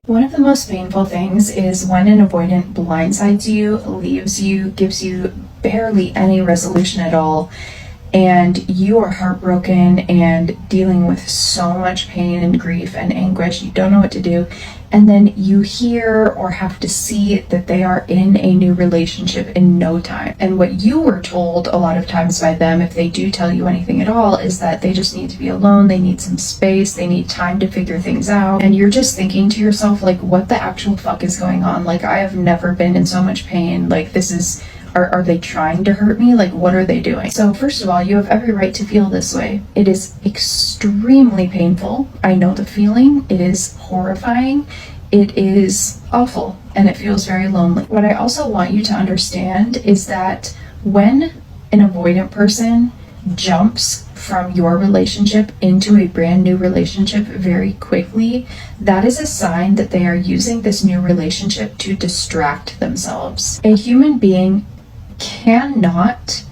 One of the most painful things is when an avoidant blindsides you, leaves you, gives you barely any resolution at all, and you are heartbroken and dealing with so much pain and grief and anguish. You don't know what to do. And then you hear or have to see that they are in a new relationship in no time. And what you were told a lot of times by them, if they do tell you anything at all, is that they just need to be alone, they need some space, they need time to figure things out. And you're just thinking to yourself, like, what the actual fuck is going on? Like, I have never been in so much pain. Like, this is... Are they trying to hurt me? Like, what are they doing? So first of all, you have every right to feel this way. It is extremely painful. I know the feeling. It is horrifying. It is awful. And it feels very lonely. What I also want you to understand is that when an avoidant person jumps from your relationship into a brand new relationship very quickly, that is a sign that they are using this new relationship to distract themselves. A human being cannot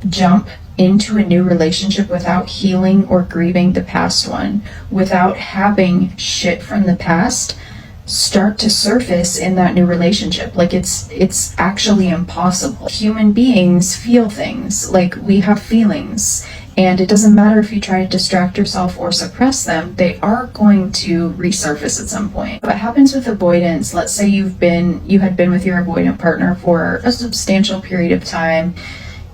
jump into a new relationship without healing or grieving the past one, without having shit from the past start to surface in that new relationship. Like, it's actually impossible. Human beings feel things. Like, we have feelings, and it doesn't matter if you try to distract yourself or suppress them, they are going to resurface at some point. What happens with avoidance, let's say you had been with your avoidant partner for a substantial period of time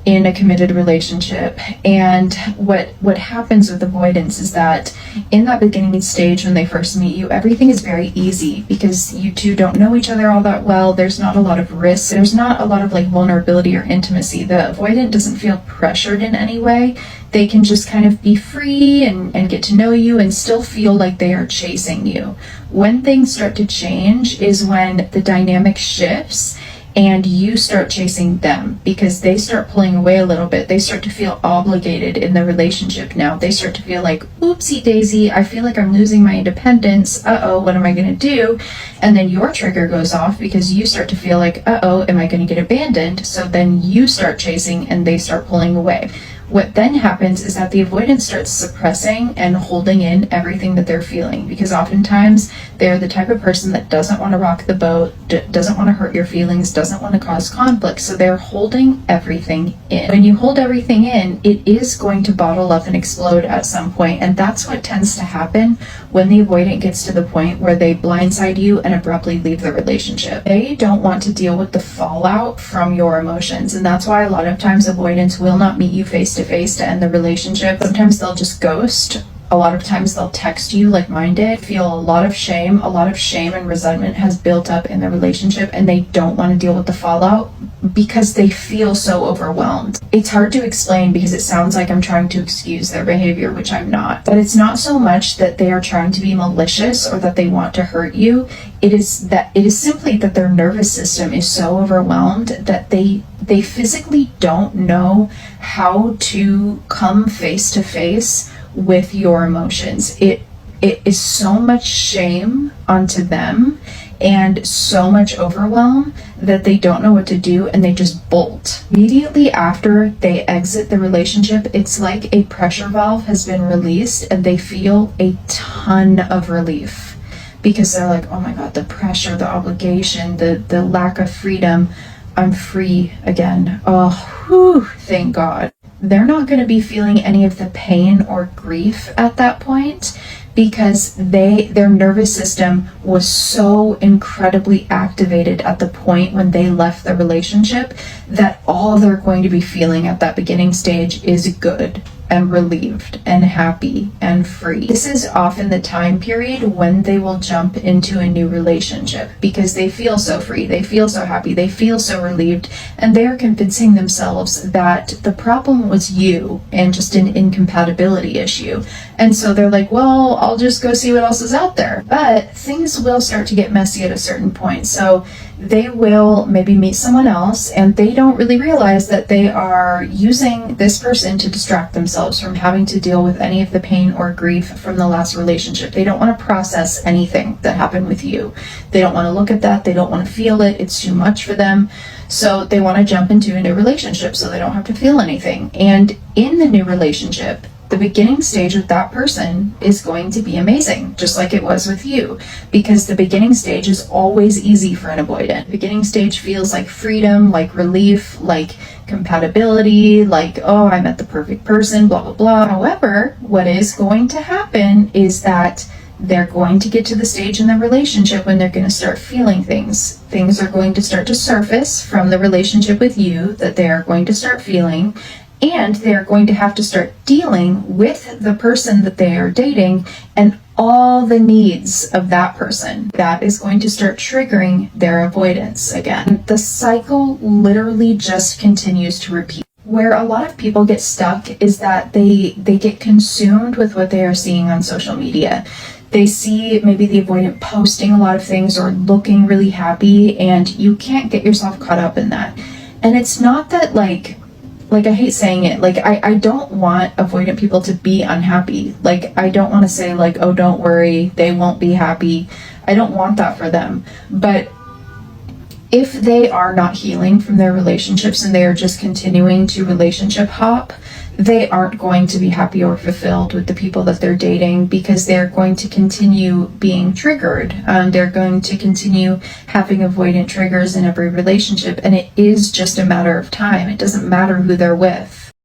in a committed relationship, and what happens with avoidance is that in that beginning stage when they first meet you, everything is very easy because you two don't know each other all that well. There's not a lot of risk, there's not a lot of like vulnerability or intimacy. The avoidant doesn't feel pressured in any way. They can just kind of be free and get to know you and still feel like they are chasing you. When things start to change is when the dynamic shifts and you start chasing them because they start pulling away a little bit. They start to feel obligated in the relationship now. They start to feel like, oopsie daisy, I feel like I'm losing my independence. Uh-oh, what am I going to do? And then your trigger goes off because you start to feel like, uh-oh, am I going to get abandoned? So then you start chasing and they start pulling away. What then happens is that the avoidance starts suppressing and holding in everything that they're feeling, because oftentimes they're the type of person that doesn't want to rock the boat, doesn't want to hurt your feelings, doesn't want to cause conflict, so they're holding everything in. When you hold everything in, it is going to bottle up and explode at some point, and that's what tends to happen when the avoidant gets to the point where they blindside you and abruptly leave the relationship. They don't want to deal with the fallout from your emotions, and that's why a lot of times avoidants will not meet you face to face to end the relationship. Sometimes they'll just ghost. A lot of times they'll text you like mine did. Feel a lot of shame and resentment has built up in the relationship, and they don't want to deal with the fallout because they feel so overwhelmed. It's hard to explain because it sounds like I'm trying to excuse their behavior, which I'm not. But it's not so much that they are trying to be malicious or that they want to hurt you. It is simply that their nervous system is so overwhelmed that they physically don't know how to come face to face with your emotions. It is so much shame onto them and so much overwhelm that they don't know what to do, and they just bolt. Immediately after they exit the relationship, it's like a pressure valve has been released and they feel a ton of relief because they're like, oh my God, the pressure, the obligation, the lack of freedom, I'm free again. Oh, whew, thank God. They're not going to be feeling any of the pain or grief at that point because their nervous system was so incredibly activated at the point when they left the relationship that all they're going to be feeling at that beginning stage is good and relieved and happy and free. This is often the time period when they will jump into a new relationship because they feel so free, they feel so happy, they feel so relieved, and they're convincing themselves that the problem was you and just an incompatibility issue. And so they're like, well, I'll just go see what else is out there. But things will start to get messy at a certain point. So they will maybe meet someone else and they don't really realize that they are using this person to distract themselves from having to deal with any of the pain or grief from the last relationship. They don't want to process anything that happened with you. They don't want to look at that. They don't want to feel it. It's too much for them. So they want to jump into a new relationship so they don't have to feel anything. And in the new relationship, the beginning stage with that person is going to be amazing, just like it was with you, because the beginning stage is always easy for an avoidant. Beginning stage feels like freedom, like relief, like compatibility, like, oh, I met the perfect person, blah, blah, blah. However, what is going to happen is that they're going to get to the stage in the relationship when they're going to start feeling things. Things are going to start to surface from the relationship with you that they are going to start feeling, and they're going to have to start dealing with the person that they are dating and all the needs of that person. That is going to start triggering their avoidance again. The cycle literally just continues to repeat. Where a lot of people get stuck is that they get consumed with what they are seeing on social media. They see maybe the avoidant posting a lot of things or looking really happy, and you can't get yourself caught up in that. And it's not that like I hate saying it, like I don't want avoidant people to be unhappy. Like I don't want to say like, oh, don't worry, they won't be happy. I don't want that for them. But if they are not healing from their relationships and they are just continuing to relationship hop, they aren't going to be happy or fulfilled with the people that they're dating, because they're going to continue being triggered. They're going to continue having avoidant triggers in every relationship, and it is just a matter of time. It doesn't matter who they're with.